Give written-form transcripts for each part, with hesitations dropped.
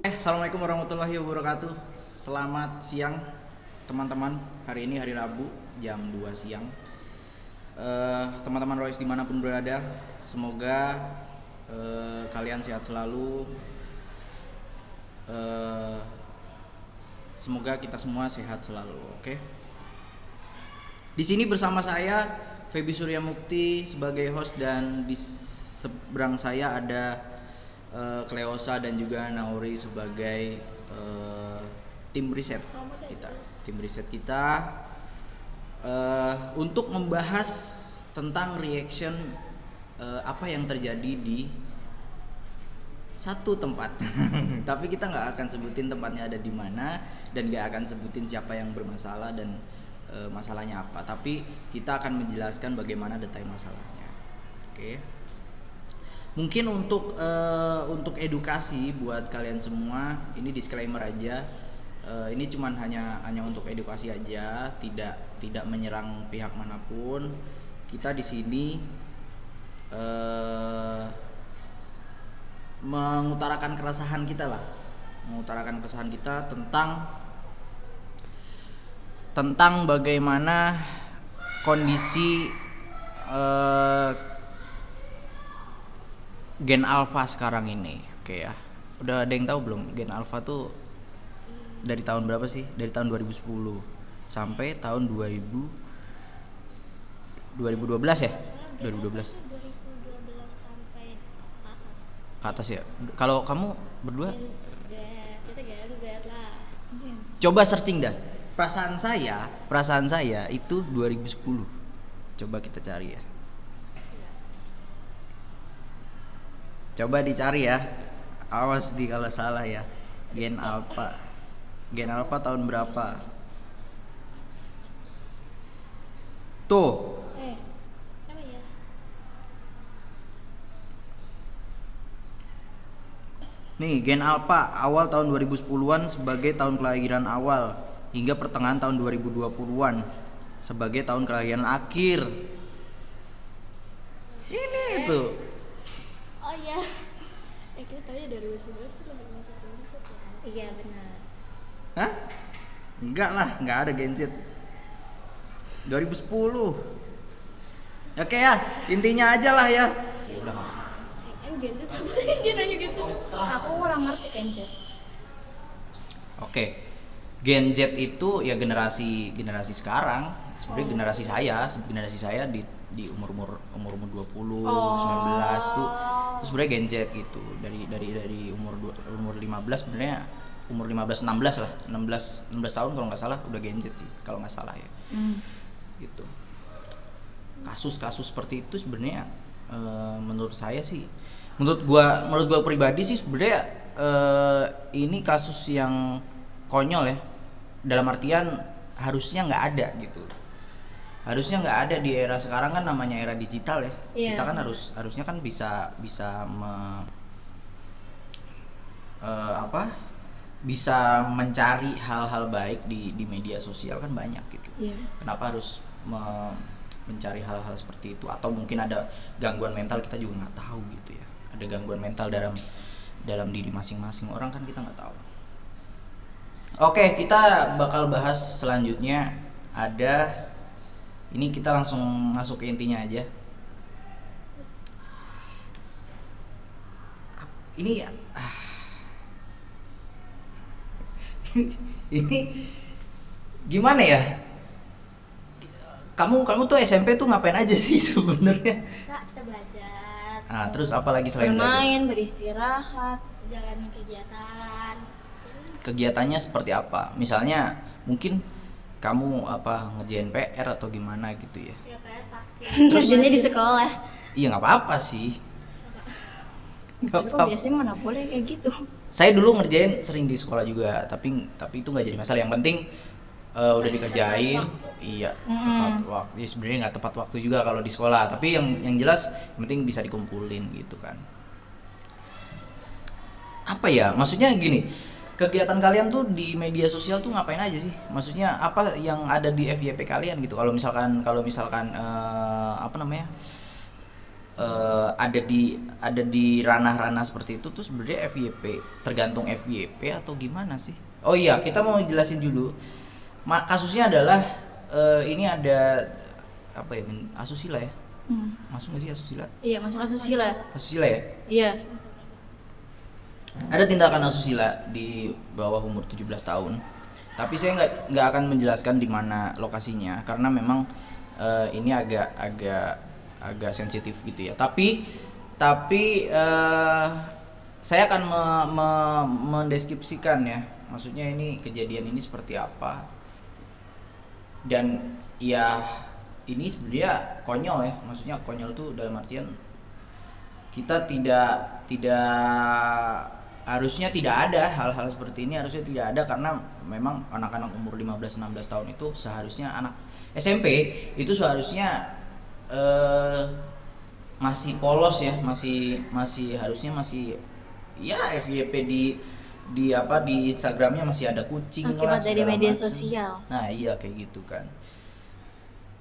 Assalamualaikum warahmatullahi wabarakatuh. Selamat siang teman-teman. Hari ini hari Rabu jam 2 siang. Teman-teman Royce dimanapun berada, semoga kalian sehat selalu. Semoga kita semua sehat selalu. Oke. Di sini bersama saya Feby Surya Mukti sebagai host, dan di seberang saya ada Cleosa dan juga Nauri sebagai tim riset kita untuk membahas tentang reaction apa yang terjadi di satu tempat. Tapi kita nggak akan sebutin tempatnya ada di mana, dan nggak akan sebutin siapa yang bermasalah dan masalahnya apa, tapi kita akan menjelaskan bagaimana detail masalahnya. Oke. Mungkin untuk edukasi buat kalian semua, ini disclaimer aja. Ini cuman hanya untuk edukasi aja, tidak menyerang pihak manapun. Kita di sini mengutarakan keresahan kita tentang bagaimana kondisi Gen Alpha sekarang ini. Oke ya. Udah ada yang tahu belum Gen Alpha tuh dari tahun berapa sih? Dari tahun 2010 sampai tahun 2012 ya? 2012. 2012 sampai atas. Atas ya. Kalau kamu berdua? Gen Z, kita Gen Z lah. Coba searching dah. Perasaan saya itu 2010. Coba kita cari ya. Coba dicari ya. Awas di kalau salah ya. Gen Alpha tahun berapa? Tuh. Apa ya? Nih, Gen Alpha awal tahun 2010-an sebagai tahun kelahiran awal hingga pertengahan tahun 2020-an sebagai tahun kelahiran akhir. Ini tuh. Oh iya. Kita tahu ya 2011 tuh lagi masuk Gen Z ya. Iya benar. Hah? Enggak lah, enggak ada Gen Z. 2010. Oke ya, intinya aja lah ya. Udah. Gen Z apa sih? Dia nanya Gen Z. Aku kurang ngerti Gen Z. Oke. Gen Z itu ya generasi sekarang. Sebenarnya generasi saya di umur 20, 19 tuh sebenarnya Gen Z gitu. Dari umur 15 sebenarnya umur 15 16 lah. 16 tahun kalau nggak salah udah Gen Z sih kalau nggak salah ya. Gitu. Kasus-kasus seperti itu sebenarnya menurut gua pribadi sih sebenarnya ini kasus yang konyol ya, dalam artian harusnya nggak ada gitu. Harusnya nggak ada di era sekarang, kan namanya era digital ya. Yeah. Kita kan harusnya kan bisa bisa mencari hal-hal baik di media sosial, kan banyak gitu. Yeah. Kenapa harus mencari hal-hal seperti itu? Atau mungkin ada gangguan mental, kita juga nggak tahu gitu ya. Ada gangguan mental dalam diri masing-masing orang, kan kita nggak tahu. Oke, kita bakal bahas selanjutnya. Ini kita langsung masuk ke intinya aja. Ini ini gimana ya? Kamu tuh SMP tuh ngapain aja sih sebenarnya? Kita belajar. Terus apa lagi selain bermain, beristirahat, jalanin kegiatan. Kegiatannya seperti apa? Misalnya mungkin kamu ngerjain PR atau gimana gitu ya? Ya PR pasti. ngerjainnya di sekolah. Iya, nggak apa-apa sih. Nggak Kok apa-apa. biasanya mana boleh kayak gitu. Saya dulu ngerjain sering di sekolah juga, tapi itu nggak jadi masalah. Yang penting udah dikerjain. Iya, tepat waktu. Ya, sebenarnya nggak tepat waktu juga kalau di sekolah, tapi yang jelas yang penting bisa dikumpulin gitu kan. Apa ya? Maksudnya gini. Kegiatan kalian tuh di media sosial tuh ngapain aja sih? Maksudnya apa yang ada di FYP kalian gitu? Kalau misalkan ada di ranah-ranah seperti itu tuh sebenarnya FYP tergantung FYP atau gimana sih? Oh iya, kita mau jelasin dulu. Kasusnya adalah ini ada apa ya? Asusila ya? Masuk nggak sih asusila? Iya, masuk asusila. Asusila ya? Iya. Ada tindakan asusila di bawah umur 17 tahun. Tapi saya nggak akan menjelaskan di mana lokasinya karena memang ini agak sensitif gitu ya. Tapi saya akan mendeskripsikan ya. Maksudnya ini kejadian ini seperti apa. Dan ya ini sebenarnya konyol ya. Maksudnya konyol tuh dalam artian kita tidak harusnya tidak ada hal-hal seperti ini, harusnya tidak ada karena memang anak-anak umur 15-16 tahun itu seharusnya anak SMP itu seharusnya masih polos ya, masih harusnya masih ya FYP di Instagramnya masih ada kucing lah Akibat dari segala media macem. sosial. Nah iya kayak gitu kan,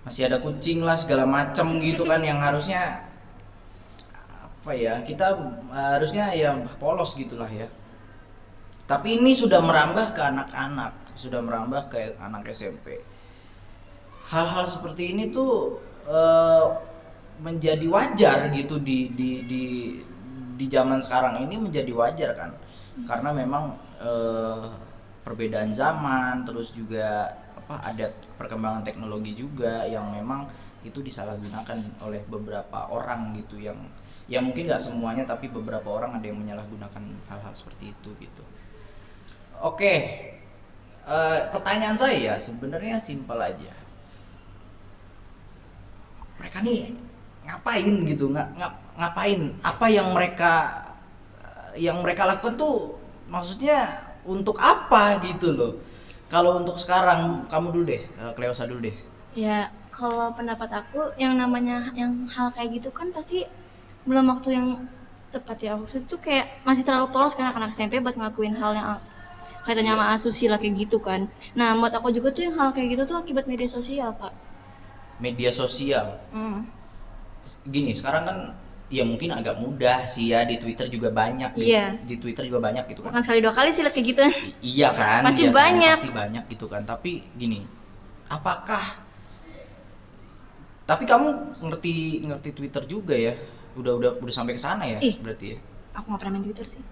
masih ada kucing lah segala macem gitu kan yang harusnya apa ya, kita harusnya ya polos gitulah ya. Tapi ini sudah merambah ke anak-anak, sudah merambah ke anak SMP. Hal-hal seperti ini tuh menjadi wajar gitu di zaman sekarang ini, menjadi wajar kan, karena memang perbedaan zaman, terus juga ada perkembangan teknologi juga yang memang itu disalahgunakan oleh beberapa orang gitu, yang ya mungkin nggak semuanya tapi beberapa orang ada yang menyalahgunakan hal-hal seperti itu gitu. Oke, pertanyaan saya sebenarnya simpel aja. Mereka nih ngapain gitu? Ngapain? Apa yang mereka lakukan tuh maksudnya untuk apa gitu loh? Kalau untuk sekarang, kamu dulu deh, Cleosa dulu deh. Ya, kalau pendapat aku yang namanya yang hal kayak gitu kan pasti belum waktu yang tepat ya. Maksud itu kayak masih terlalu polos kan anak SMP buat ngelakuin hal yang kaitannya sama asusila kayak gitu kan. Nah, buat aku juga tuh yang hal kayak gitu tuh akibat media sosial, Kak. Media sosial. Gini, sekarang kan ya mungkin agak mudah sih ya, di Twitter juga banyak. Iya. Di Twitter juga banyak gitu kan. Bukan sekali dua kali sih liat kayak gitu. Iya kan? Pasti iya kan? banyak. Pasti banyak gitu kan. Tapi gini, tapi kamu ngerti Twitter juga ya? Udah sampai ke sana ya berarti ya? Aku nggak pernah main Twitter sih.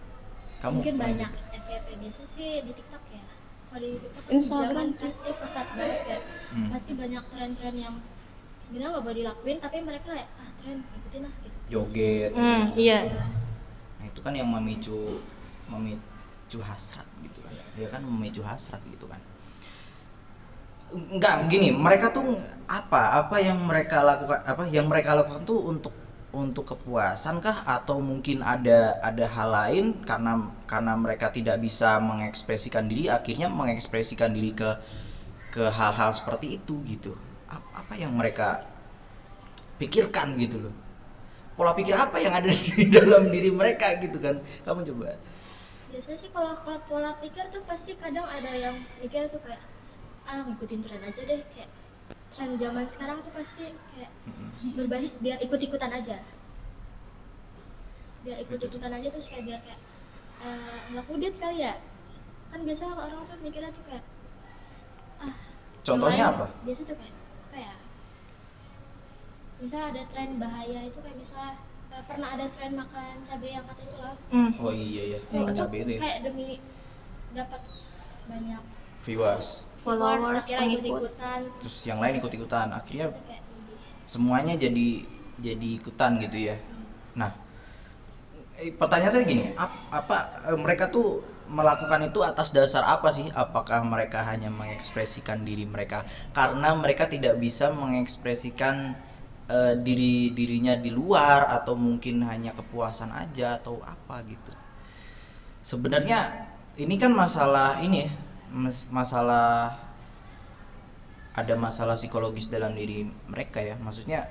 Kamu Mungkin main banyak Twitter? FYP biasa sih di TikTok ya. Kalau di TikTok Instagram zaman tuh. pasti pesat banget ya. Pasti banyak tren-tren yang sebenarnya nggak boleh dilakuin tapi mereka kayak tren ikutin lah gitu. Joget. Iya. Nah itu kan yang memicu hasrat gitu kan. Ya kan memicu hasrat gitu kan. Enggak begini, mereka tuh apa yang mereka lakukan tuh untuk kepuasan kah, atau mungkin ada hal lain karena mereka tidak bisa mengekspresikan diri, akhirnya mengekspresikan diri ke hal-hal seperti itu gitu. Apa yang mereka pikirkan gitu loh, pola pikir apa yang ada di dalam diri mereka gitu kan. Kamu coba. Biasanya sih kalau pola pikir tuh pasti kadang ada yang mikir tuh kayak ngikutin tren aja deh, kayak tren zaman sekarang tuh pasti kayak berbasis biar ikut-ikutan aja. Biar ikut-ikutan aja terus kayak biar kayak nggak kudet kali ya. Kan biasa orang tuh mikirnya tuh kayak Contohnya apa? Biasa tuh kayak apa ya? Misal ada tren bahaya itu kayak misal pernah ada tren makan cabai yang kata itu loh. Oh iya ya, Kayak makan itu cabai deh. kayak demi dapat banyak Viewers. Followers, akhirnya pengikut. ikut-ikutan. Terus yang lain ikut-ikutan, akhirnya Itu kayak lebih. semuanya jadi ikutan gitu ya. Nah, pertanyaan saya gini, mereka tuh melakukan itu atas dasar apa sih? Apakah mereka hanya mengekspresikan diri mereka karena mereka tidak bisa mengekspresikan dirinya di luar, atau mungkin hanya kepuasan aja, atau apa gitu? Sebenarnya ini kan masalah ini ya, ada masalah psikologis dalam diri mereka ya. Maksudnya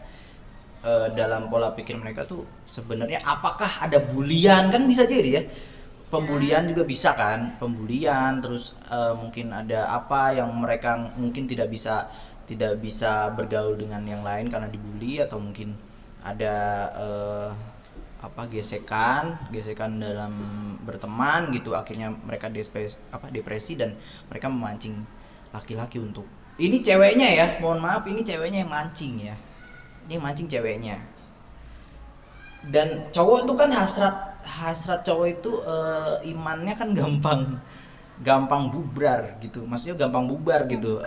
dalam pola pikir mereka tuh sebenarnya apakah ada bulian, kan bisa jadi ya, pembulian juga bisa kan, pembulian, terus mungkin ada apa yang mereka mungkin tidak bisa bergaul dengan yang lain karena dibully, atau mungkin ada gesekan dalam berteman gitu, akhirnya mereka depresi dan mereka memancing laki-laki untuk ini ceweknya ya, mohon maaf ini ceweknya yang mancing ya, ini yang mancing ceweknya. Dan cowok tuh kan hasrat cowok itu imannya kan gampang bubar gitu, maksudnya gampang bubar gitu,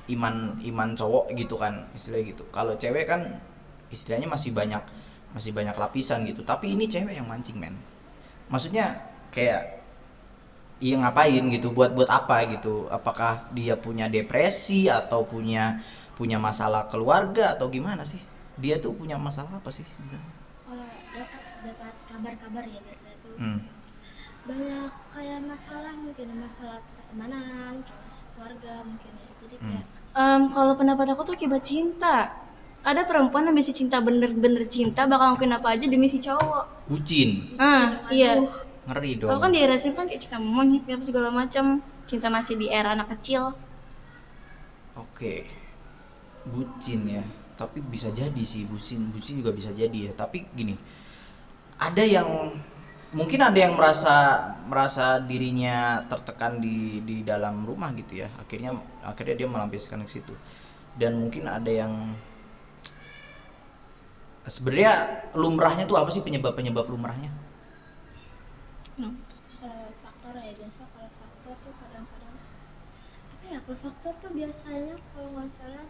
iman cowok gitu kan istilahnya gitu. Kalau cewek kan istilahnya masih banyak lapisan gitu, tapi ini cewek yang mancing men, maksudnya kayak iya ngapain gitu, buat apa gitu, apakah dia punya depresi atau punya masalah keluarga atau gimana sih, dia tuh punya masalah apa sih? Kalau dapat kabar-kabar ya biasanya tuh banyak kayak mungkin masalah pertemanan, terus keluarga mungkin ya, jadi kayak Kalau pendapat aku tuh akibat cinta. Ada perempuan yang bisa cinta bener-bener cinta bakal ngelakuin apa aja demi si cowok. Bucin, Iya. ngeri Kalau dong. kan di era sini kan kayak cinta monyet apa segala macam. Cinta masih di era anak kecil. Oke, bucin ya, tapi bisa jadi sih bucin juga bisa jadi ya. Tapi gini, mungkin ada yang merasa dirinya tertekan di dalam rumah gitu ya. Akhirnya dia melampiaskan ke situ. Dan mungkin ada yang sebenarnya lumrahnya tuh apa sih, penyebab lumrahnya? kalau faktor ya biasa, kalau faktor tuh kadang-kadang apa ya, kalau faktor tuh biasanya kalau nggak salah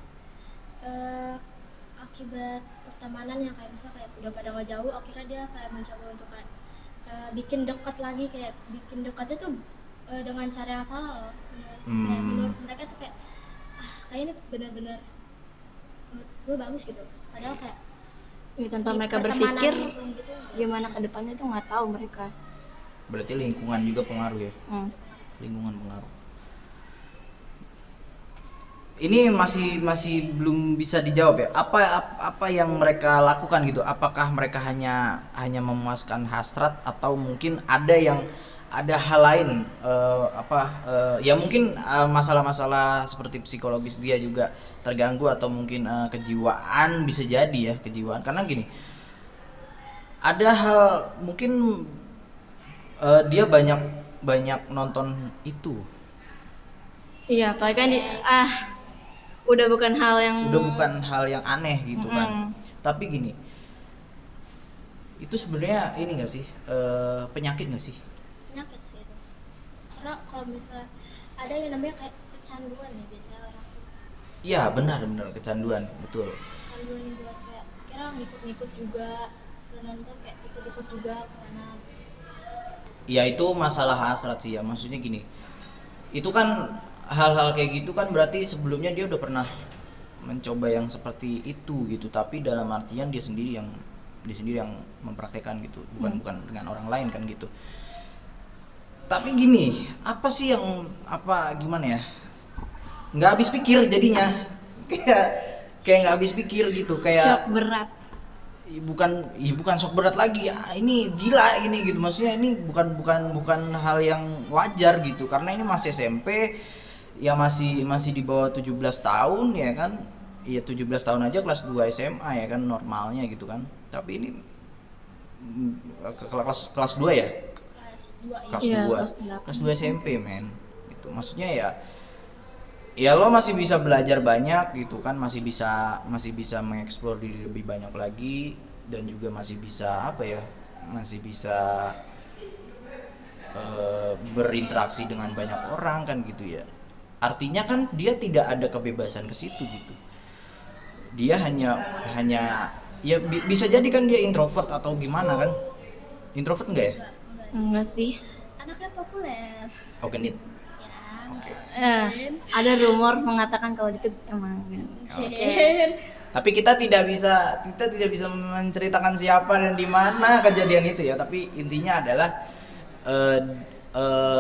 akibat pertemanan yang kayak misal kayak udah pada nggak jauh, akhirnya dia kayak mencoba untuk kayak bikin dekat lagi, kayak bikin dekatnya tuh dengan cara yang salah loh. Kayak menurut mereka tuh kayak kayak ini benar-benar menurut gue bagus gitu, padahal kayak Ya, tanpa di mereka pertemanan berpikir gitu, nggak gimana bisa. ke depannya tuh nggak tahu mereka. Berarti lingkungan juga pengaruh ya. Lingkungan pengaruh. Ini masih belum bisa dijawab ya. Apa yang mereka lakukan gitu? Apakah mereka hanya memuaskan hasrat atau mungkin ada hal lain, ya mungkin masalah-masalah seperti psikologis dia juga terganggu, atau mungkin kejiwaan, bisa jadi ya, kejiwaan. Karena gini, ada hal mungkin dia banyak nonton itu. Iya, apalagi kan udah bukan hal yang aneh gitu kan. Tapi gini, itu sebenarnya ini nggak sih, penyakit nggak sih? Penyakit sih itu, karena kalau misalnya ada yang namanya kayak kecanduan ya biasanya orang tuh, Iya benar kecanduan, betul. kecanduan buat kayak kira ngikut-ngikut juga, selain nonton kayak ikut-ikut juga ke sana. Ya itu masalah hasrat sih ya, maksudnya gini, itu kan hal-hal kayak gitu kan berarti sebelumnya dia udah pernah mencoba yang seperti itu gitu, tapi dalam artian dia sendiri yang mempraktekkan gitu, bukan dengan orang lain kan gitu. Tapi gini, apa sih yang gimana ya, nggak habis pikir jadinya, kayak nggak habis pikir gitu, kayak shock berat. bukan shock berat lagi ya, ini gila ini gitu, maksudnya ini bukan hal yang wajar gitu, karena ini masih SMP ya, masih di bawah 17 tahun ya kan, ya 17 tahun aja kelas 2 SMA ya kan normalnya gitu kan, tapi ini kelas 2 ya, Kelas 2 ya. kelas 2 SMP men gitu, maksudnya ya lo masih bisa belajar banyak gitu kan, masih bisa mengeksplor diri lebih banyak lagi, dan juga masih bisa berinteraksi dengan banyak orang kan gitu ya. Artinya kan dia tidak ada kebebasan ke situ gitu, dia hanya ya bisa jadi kan dia introvert atau gimana kan. Introvert enggak ya? Enggak sih. Anaknya populer Oh genit. ya. Oke. Ada rumor mengatakan kalau itu emang Tapi kita tidak bisa menceritakan siapa dan di mana kejadian itu ya. Tapi intinya adalah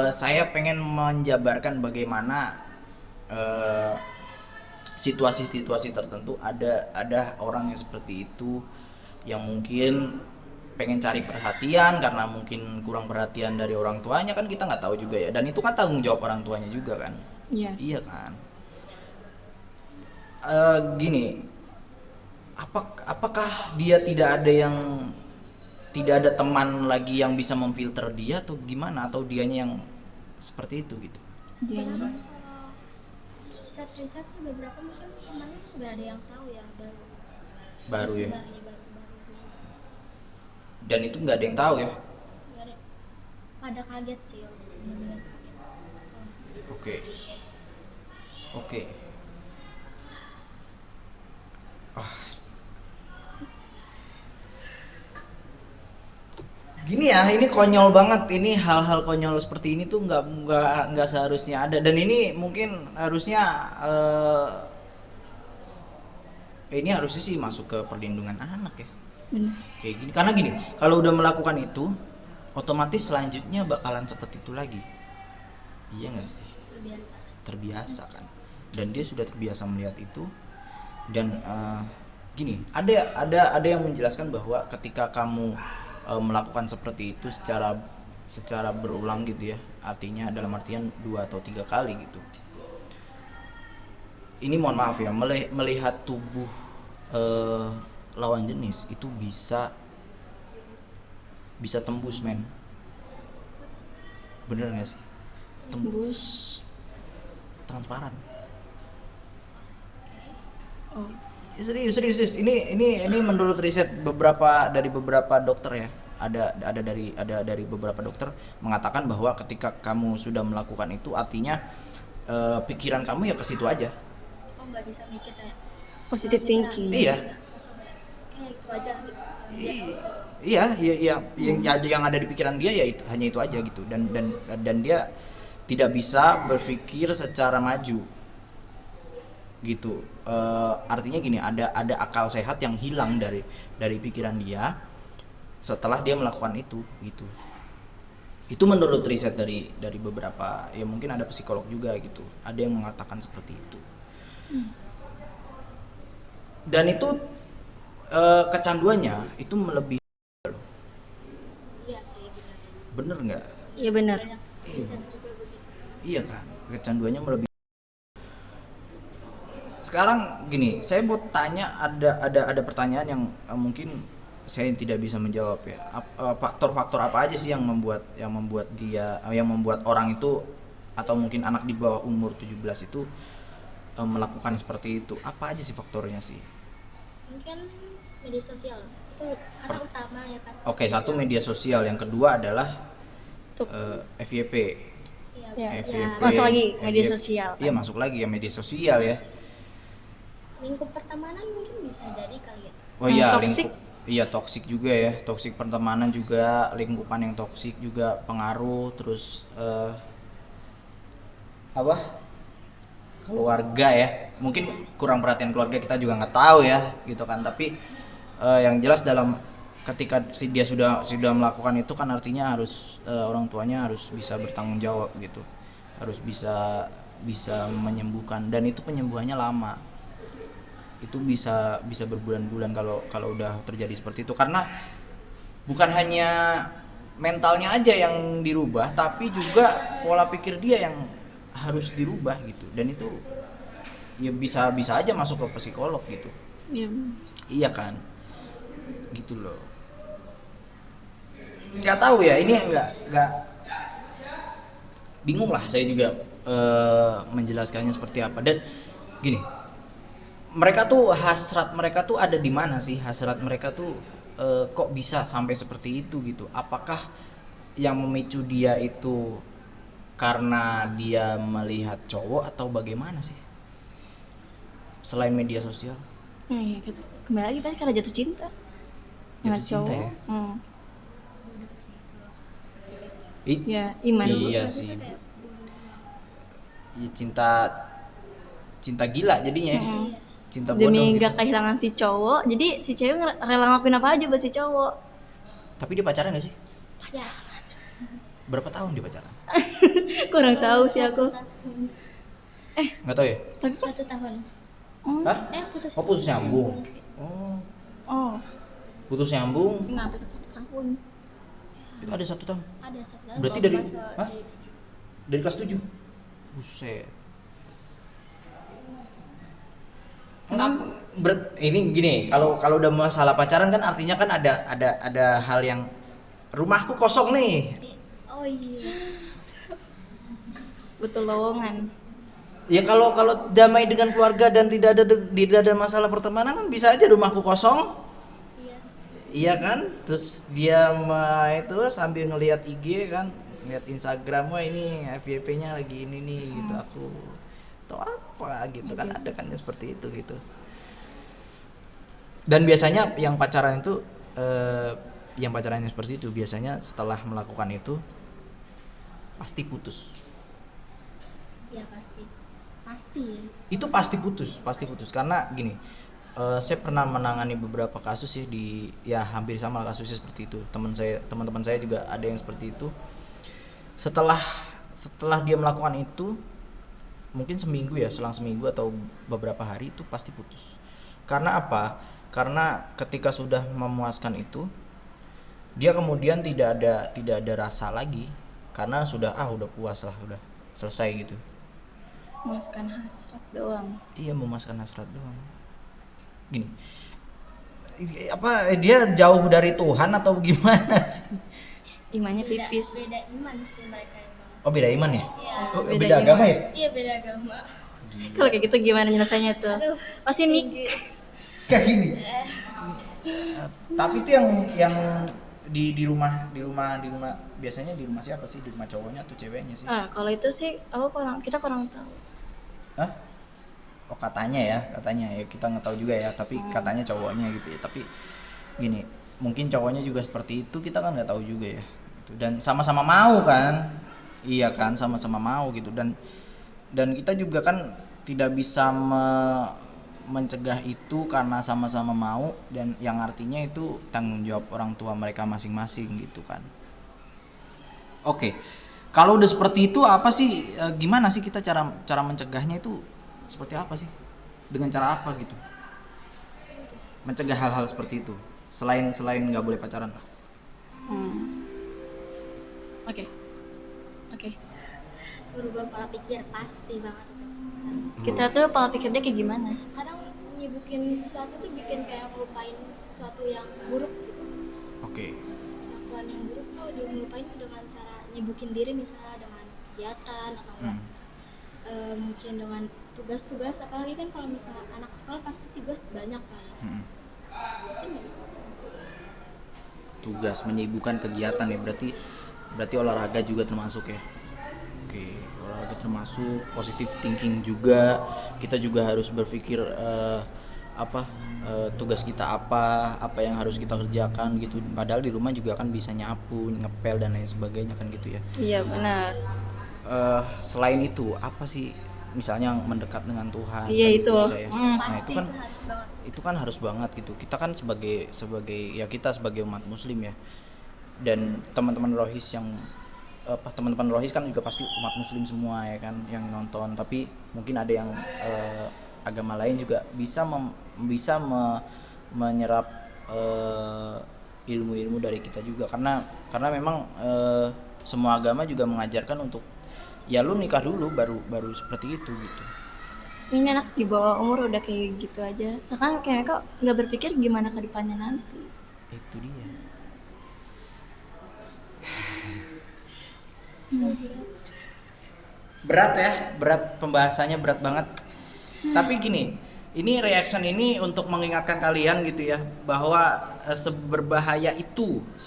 saya pengen menjabarkan bagaimana situasi-situasi tertentu ada orang yang seperti itu, yang mungkin pengen cari perhatian karena mungkin kurang perhatian dari orang tuanya kan, kita nggak tahu juga ya, dan itu kan tanggung jawab orang tuanya juga kan. Iya kan. Gini, apakah dia tidak ada teman lagi yang bisa memfilter dia atau gimana, atau dianya yang seperti itu gitu? Dianya. Sekarang kalau riset sih beberapa mungkin temannya sudah ada yang tahu ya, Baru ya. baru baru. Dan itu nggak ada yang tahu ya. Nggak ada. Pada kaget sih, benar-benar kaget. Oke. Gini ya, ini konyol banget. Ini hal-hal konyol seperti ini tuh nggak seharusnya ada. Dan ini mungkin harusnya ini harusnya sih masuk ke perlindungan anak ya. Benar. Kayak gini. Karena gini, kalau udah melakukan itu, otomatis selanjutnya bakalan seperti itu lagi. Iya nggak sih? Terbiasa kan. Dan dia sudah terbiasa melihat itu. Dan gini, ada yang menjelaskan bahwa ketika kamu melakukan seperti itu secara berulang gitu ya, artinya dalam artian 2 atau 3 kali gitu, ini mohon maaf ya, melihat tubuh lawan jenis itu bisa tembus men, bener nggak sih? Tembus transparan. Oh. Serius. Ini menurut riset dari beberapa dokter ya. Ada dari beberapa dokter mengatakan bahwa ketika kamu sudah melakukan itu, artinya pikiran kamu ya ke situ aja. Oh, nggak bisa mikir kayak Positive thinking. Iya. langsung kayak, oke itu aja gitu. Iya, yang ada di pikiran dia ya itu, hanya itu aja gitu. Dan dia tidak bisa berpikir secara maju. Gitu. Artinya gini, ada akal sehat yang hilang dari pikiran dia setelah dia melakukan itu gitu. Itu menurut riset dari beberapa, ya mungkin ada psikolog juga gitu, ada yang mengatakan seperti itu. Dan itu kecanduannya itu melebihi. Iya sih, benar. Bener nggak? Iya benar. Banyak riset juga begitu. Iya kan, kecanduannya melebihi. Sekarang gini, saya mau tanya, ada pertanyaan yang mungkin saya tidak bisa menjawab ya. Faktor-faktor apa aja sih yang membuat orang itu, atau mungkin anak di bawah umur 17 itu melakukan seperti itu? Apa aja sih faktornya sih? Mungkin media sosial itu karena utama ya pasti. Oke, satu media sosial, yang kedua adalah Tuh. FYP. Ya. FYP. Masuk lagi media FYP. sosial. Iya, masuk lagi ya media sosial ya. Lingkup pertemanan mungkin bisa jadi kali ya. Oh iya, Toxic. toksik juga ya, toksik pertemanan juga, lingkupan yang toksik juga pengaruh. Terus keluarga ya, mungkin kurang perhatian keluarga, kita juga nggak tahu ya gitu kan. Tapi yang jelas ketika dia sudah melakukan itu kan, artinya harus orang tuanya harus bisa bertanggung jawab gitu, harus bisa menyembuhkan. Dan itu penyembuhannya lama, itu bisa berbulan-bulan kalau udah terjadi seperti itu. Karena bukan hanya mentalnya aja yang dirubah, tapi juga pola pikir dia yang harus dirubah gitu. Dan itu ya bisa aja masuk ke psikolog gitu. Iya. Iya kan, gitu loh. Nggak tahu ya, ini nggak bingung lah saya juga menjelaskannya seperti apa. Dan gini, hasrat mereka tuh ada di mana sih? Hasrat mereka tuh kok bisa sampai seperti itu gitu? Apakah yang memicu dia itu karena dia melihat cowok atau bagaimana sih? Selain media sosial? Kembali lagi pasti karena jatuh cinta. Jatuh cinta ya? Udah sih kalau Ya, iman. Iya sih. Iya, cinta gila jadinya ya. Cinta bodoh Demi gitu. gak kehilangan si cowok, jadi si cewek rela ngelakuin apa aja buat si cowok. Tapi dia pacaran gak sih? ya Berapa tahun dia pacaran? Kurang tahu sih aku. Nggak tahu ya? Tapi pas 1 tahun. Hah? Putus. Oh, putus nyambung. Oh, putus nyambung. kenapa 1 tahun? Itu ada 1 tahun. Ada 1 tahun. Berarti kalau dari masa hah? di- Dari kelas 7. Buset. ini gini, kalau udah masalah pacaran kan artinya kan ada hal yang rumahku kosong nih. Oh iya. Betul lowongan. Ya kalau damai dengan keluarga dan tidak ada masalah pertemanan kan bisa aja rumahku kosong. Iya. Iya kan? Terus dia itu sambil ngelihat IG kan, ngelihat Instagram, wah ini FYP-nya lagi ini nih gitu, aku atau apa gitu kan, ada kan seperti itu gitu. Dan biasanya yang pacaran itu yang pacarannya seperti itu biasanya setelah melakukan itu pasti putus. Ya pasti ya. Itu pasti putus karena gini, saya pernah menangani beberapa kasus ya ya hampir sama kasusnya seperti itu. Teman-teman saya juga ada yang seperti itu. Setelah dia melakukan itu mungkin selang seminggu atau beberapa hari itu pasti putus. Karena apa? Karena ketika sudah memuaskan itu, dia kemudian tidak ada rasa lagi karena udah puas lah, udah selesai gitu. Memuaskan hasrat doang. Iya, memuaskan hasrat doang. Gini, apa dia jauh dari Tuhan atau gimana sih? Imannya pipis. Beda iman sih mereka emang. Oh, beda iman ya? Iya. Oh, Beda beda agama iman. ya? Iya beda agama. Kalau kayak gitu gimana nyelesainya tuh? Aduh, Pasti nih. tinggi. Kayak gini. Tapi itu yang di rumah biasanya di rumah siapa sih? Di rumah cowoknya atau ceweknya sih? Kalau itu sih kita kurang tahu. Hah? Oh, katanya ya kita nggak tahu juga ya, tapi katanya cowoknya gitu ya. Tapi gini, mungkin cowoknya juga seperti itu, kita kan nggak tahu juga ya gitu. Dan sama-sama mau kan, iya kan, sama-sama mau gitu. Dan kita juga kan tidak bisa mencegah itu karena sama-sama mau, dan yang artinya itu tanggung jawab orang tua mereka masing-masing gitu kan. Oke, kalau udah seperti itu apa sih, gimana sih kita cara mencegahnya itu seperti apa sih? Dengan cara apa gitu? Mencegah hal-hal seperti itu selain nggak boleh pacaran lah. Oke. Berubah pola pikir pasti banget itu. Harus. Kita tuh pola pikirnya kayak gimana? Kadang nyibukin sesuatu tuh bikin kayak ngelupain sesuatu yang buruk gitu. Oke. Kelakuan yang buruk tuh dia ngelupain dengan cara nyibukin diri, misalnya dengan kegiatan atau enggak mungkin dengan tugas-tugas, apalagi kan kalau misalnya anak sekolah pasti tugas banyak kan. Mungkin ya. Tugas menyibukkan kegiatan ya, berarti olahraga juga termasuk ya. Oke, olahraga termasuk, positive thinking juga. Kita juga harus berpikir tugas kita apa yang harus kita kerjakan gitu. Padahal di rumah juga kan bisa nyapu, ngepel dan lain sebagainya kan gitu ya. Iya benar. Selain itu apa sih, misalnya mendekat dengan Tuhan? Iya kan itu. gitu, saya. Nah, Pasti itu kan harus banget. itu kan harus banget gitu. Kita kan sebagai ya kita sebagai umat muslim ya, dan teman-teman Rohis teman-teman Rohis kan juga pasti umat muslim semua ya kan yang nonton, tapi mungkin ada yang agama lain juga bisa menyerap ilmu-ilmu dari kita juga, karena memang semua agama juga mengajarkan untuk ya lu nikah dulu baru seperti itu gitu. Ini anak di bawah umur udah kayak gitu aja. Sekarang kayak mereka nggak berpikir gimana ke depannya nanti. Itu dia. Berat pembahasannya, berat banget. Tapi gini, ini reaction ini untuk mengingatkan kalian gitu ya, bahwa seberbahaya itu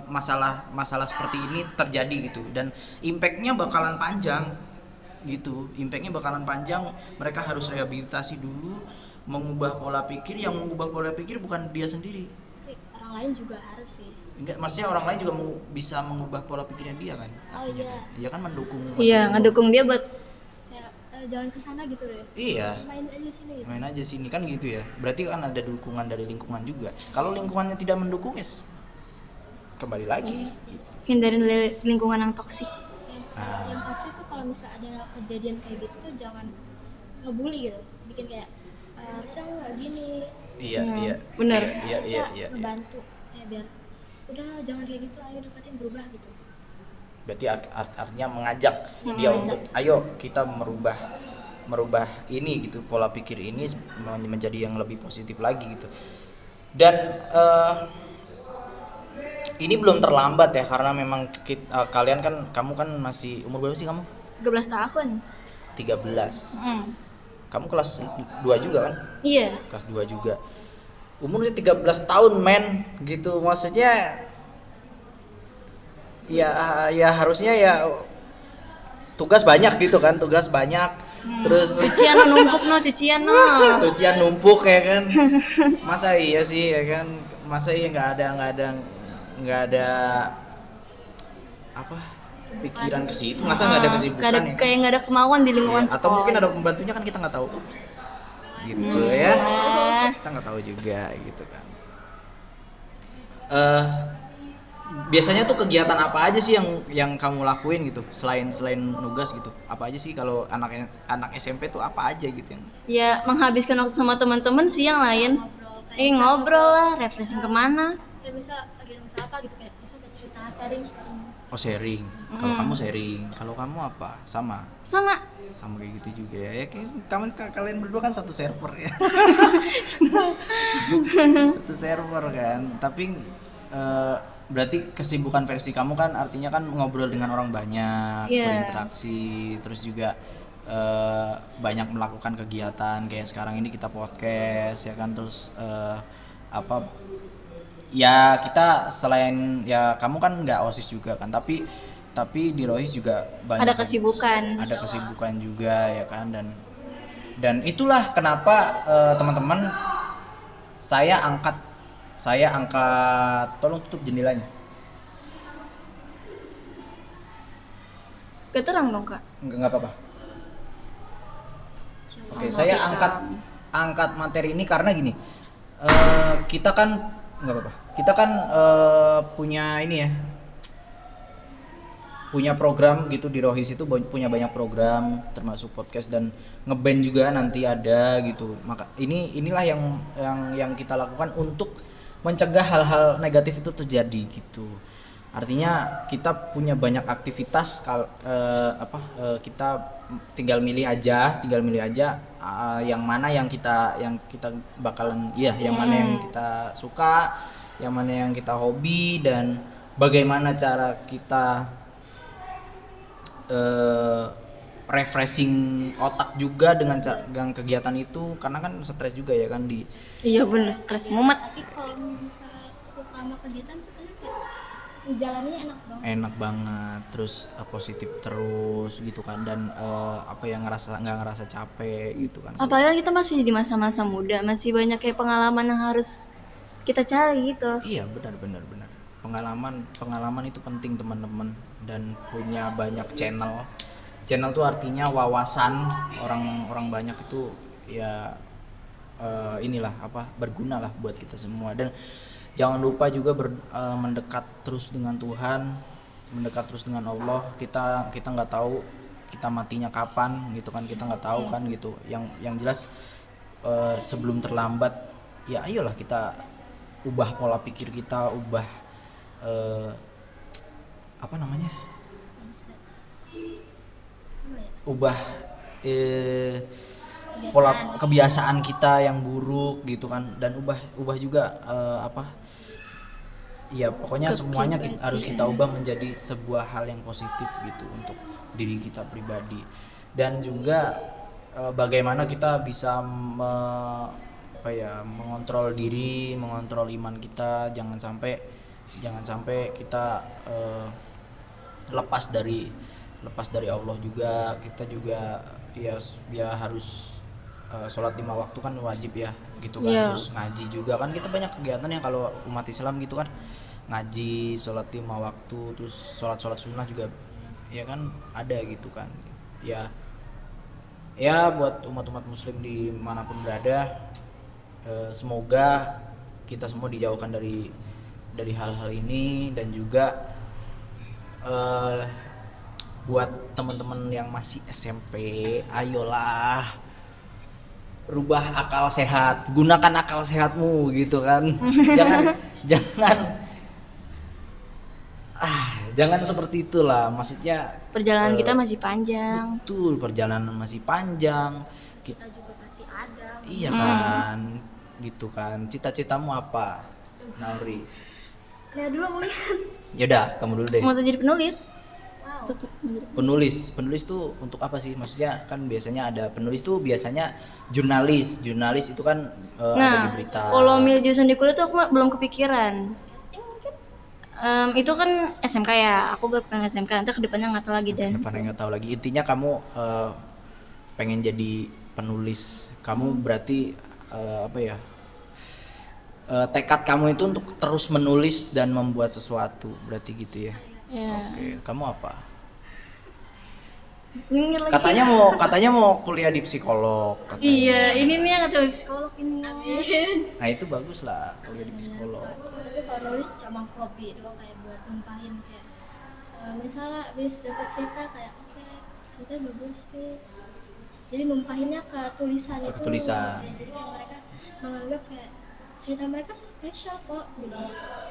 masalah seperti ini terjadi gitu, dan impactnya bakalan panjang gitu. Mereka harus rehabilitasi dulu, mengubah pola pikir. Yang mengubah pola pikir bukan dia sendiri, Tapi orang lain juga harus sih. enggak, maksudnya orang lain juga bisa mengubah pola pikirnya dia kan. Oh iya. Iya kan, mendukung. Iya, ngedukung dia buat Kayak jangan kesana gitu deh. Iya. Main aja sini gitu. Main aja sini kan gitu ya. Berarti kan ada dukungan dari lingkungan juga. Kalau lingkungannya tidak mendukung, kembali lagi. hindarin lingkungan yang toksik. Yang pasti tuh kalau misalnya ada kejadian kayak gitu tuh jangan ngebully gitu. Bikin kayak harusnya nggak gini. Iya. Bener. Harusnya Iya. ngebantu ya, biar udah jangan kayak gitu, ayo deketin, berubah gitu. Berarti artinya mengajak dia untuk ayo kita merubah merubah ini gitu, pola pikir ini menjadi yang lebih positif lagi gitu. Dan ini belum terlambat ya, karena memang kalian kan, kamu kan masih umur berapa sih kamu? 13 tahun. 13. Mm. Kamu kelas 2 juga kan? Iya. Kelas 2 juga. Umurnya 13 tahun men gitu, maksudnya ya harusnya ya tugas banyak gitu kan, tugas banyak. Terus Cucian numpuk no, cucian no. cucian numpuk ya kan. Masa iya sih ya kan, masa iya nggak ada apa pikiran ke situ, masa nggak ada kesibukan Nggak ada, ya kan? kayak nggak ada kemauan di lingkungan Atau sekolah. mungkin ada pembantunya kan, kita nggak tahu. Ups, gitu ya, kita nggak tahu juga gitu kan. Biasanya tuh kegiatan apa aja sih yang kamu lakuin gitu, selain nugas gitu? Apa aja sih kalau anak SMP tuh apa aja gitu yang Ya menghabiskan waktu sama teman-teman sih yang lain. ngobrol kayak Ngobrol lah, refreshing kemana? kayak misal lagi ada masalah apa gitu, kayak misal kayak cerita sharing. oh sharing? Kalau kamu sharing, kalau kamu apa? Sama Sama kayak gitu juga ya. Kayak kalian berdua kan satu server ya. Satu server kan. Tapi berarti kesibukan versi kamu kan artinya kan ngobrol dengan orang banyak, Iya. berinteraksi, terus juga banyak melakukan kegiatan kayak sekarang ini kita podcast ya kan, terus apa ya, kita selain ya kamu kan nggak OSIS juga kan, tapi di Rohis juga banyak ada kesibukan. ada kesibukan juga ya kan. Dan itulah kenapa teman-teman saya angkat tolong tutup jendelanya. Keterang dong kak. Enggak apa-apa. Oke, Oh, saya masih angkat materi ini karena gini. Kita kan enggak apa-apa. Kita kan punya ini ya. Punya program gitu di Rohis itu, punya banyak program termasuk podcast dan ngeband juga nanti ada gitu. Maka inilah yang kita lakukan untuk mencegah hal-hal negatif itu terjadi gitu. Artinya kita punya banyak aktivitas, kita tinggal milih aja yang mana yang kita bakalan yang mana yang kita suka, yang mana yang kita hobi, dan bagaimana cara kita refreshing otak juga dengan kegiatan itu, karena kan stres juga ya kan di. Iya bener, stres mumet. Tapi kalau bisa suka sama kegiatan sebenarnya kayak jalannya enak banget, terus positif terus gitu kan, dan nggak ngerasa capek gitu kan. Apalagi kita masih di masa-masa muda, masih banyak kayak pengalaman yang harus kita cari gitu. Iya benar. Pengalaman itu penting teman-teman, dan punya banyak channel tuh artinya wawasan orang banyak itu ya, berguna lah buat kita semua. Dan jangan lupa juga mendekat terus dengan Tuhan, mendekat terus dengan Allah. Kita nggak tahu kita matinya kapan gitu kan, kita nggak tahu kan gitu. Yang jelas sebelum terlambat ya ayolah kita ubah pola pikir kita, ubah mindset. ubah pola kebiasaan kita yang buruk gitu kan, dan ubah juga ya pokoknya semuanya harus kita ubah menjadi sebuah hal yang positif gitu untuk diri kita pribadi. Dan juga bagaimana kita bisa mengontrol diri, mengontrol iman kita, jangan sampai kita lepas dari Allah juga. Kita juga ya harus sholat 5 waktu kan wajib ya gitu kan. Iya. Terus ngaji juga kan, kita banyak kegiatan yang kalau umat Islam gitu kan, ngaji, sholat 5 waktu, terus sholat sunnah juga ya kan ada gitu kan. Ya buat umat muslim dimanapun berada, semoga kita semua dijauhkan dari hal-hal ini. Dan juga buat teman-teman yang masih SMP, ayolah rubah akal sehat, gunakan akal sehatmu gitu kan. jangan Jangan seperti itulah, maksudnya Perjalanan kita masih panjang. betul, perjalanan masih panjang. Kita juga pasti ada. Iya kan, gitu kan. Cita-citamu apa, Nauri? Lihat dulu mau lihat. Yaudah, kamu dulu deh. Mau jadi penulis. Wow. Tetap menjadi Penulis tuh untuk apa sih? Maksudnya kan biasanya ada penulis tuh biasanya jurnalis itu kan ada Nah, di berita. kalau milih jurusan di kuliah tuh aku belum kepikiran. Casting mungkin. Itu kan SMK ya, aku belum pernah SMK, nanti kedepannya nggak tahu lagi deh. Depannya nggak tahu lagi. Intinya kamu pengen jadi penulis. Kamu berarti apa ya? Tekad kamu itu untuk terus menulis dan membuat sesuatu, berarti gitu ya. Ya. Oke, kamu apa? Nyengir lagi. Katanya mau kuliah di psikolog. Katanya. Iya, ini nih yang kata psikolog ini. Nah itu bagus lah kuliah di psikolog. Tapi kalau nulis cuma hobi doang, kayak buat numpahin kayak misalnya habis dapat cerita kayak oke, ceritanya bagus nih. Jadi numpahinnya ke tulisan Ke itu. tulisan. Ya, jadi kayak mereka menganggap kayak cerita mereka spesial kok gitu.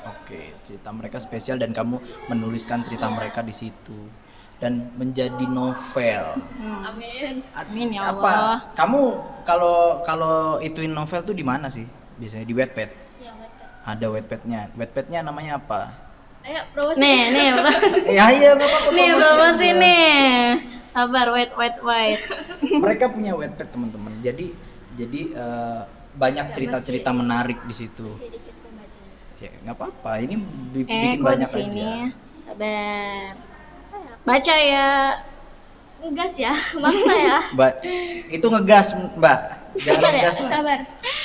Oke, cerita mereka spesial dan kamu menuliskan cerita mereka di situ dan menjadi novel. Amin. Amin ya Apa? Allah. Kamu kalau ituin novel tuh di mana sih? Biasanya di Wattpad. Ya, Wattpad. Ada Wattpadnya. Wattpadnya namanya apa? Ayo promosi. Nih, promosi. Ya iya nggak apa-apa. Nih, promosi promosi aja. nih. Sabar, wait. Mereka punya Wattpad teman-teman. Jadi banyak cerita-cerita menarik di situ. Masih dikit pembacanya. Ya nggak apa-apa. Ini bikin banyak kok di sini. aja. Sabar. Baca ya. Ngegas ya, maksa ya. Mbak, itu ngegas Mbak. Jangan Sabar ya, ngegas lah. sabar.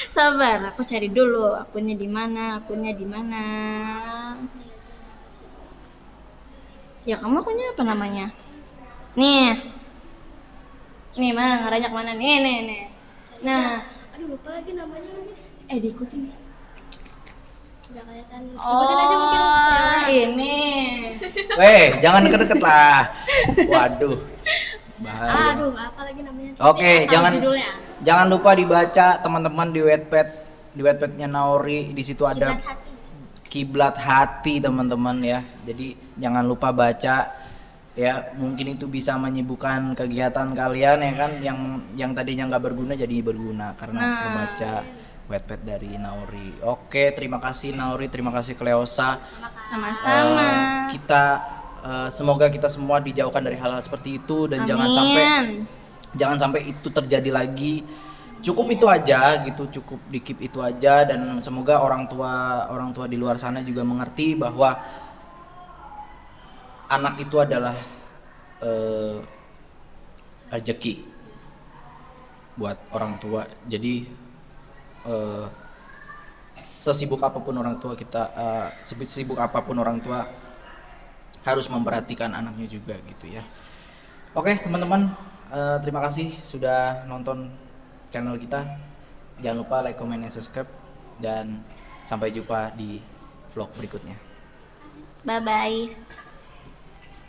Sabar, aku cari dulu akunnya di mana. Ya kamu akunnya apa namanya? Nih. Nih mana ngaranya kemana? Nih. Nah, Aduh lupa lagi namanya lagi. diikutin nih. Nggak kelihatan. Sebutin aja mungkin. Oh, Cewek. ini. Weh, jangan deket-deket lah. Waduh. Bahaya. Aduh, nggak apa lagi namanya. Oke, Tapi tahu jangan judulnya. jangan lupa dibaca teman-teman di Wattpad. Di Wattpadnya Nauri, di situ ada Kiblat hati. Kiblat Hati teman-teman ya. Jadi jangan lupa baca ya, mungkin itu bisa menyibukkan kegiatan kalian ya kan, yang tadinya nggak berguna jadi berguna karena membaca Wattpad dari Nauri. Oke, terima kasih Nauri, terima kasih Kleosa. Sama-sama. Kita semoga kita semua dijauhkan dari hal-hal seperti itu dan jangan sampai itu terjadi lagi. Cukup itu aja gitu, cukup di keep itu aja, dan semoga orang tua di luar sana juga mengerti bahwa anak itu adalah rezeki buat orang tua. Jadi sesibuk apapun orang tua harus memperhatikan anaknya juga gitu ya. Oke teman-teman, terima kasih sudah nonton channel kita. Jangan lupa like, comment, dan subscribe, dan sampai jumpa di vlog berikutnya. Bye-bye.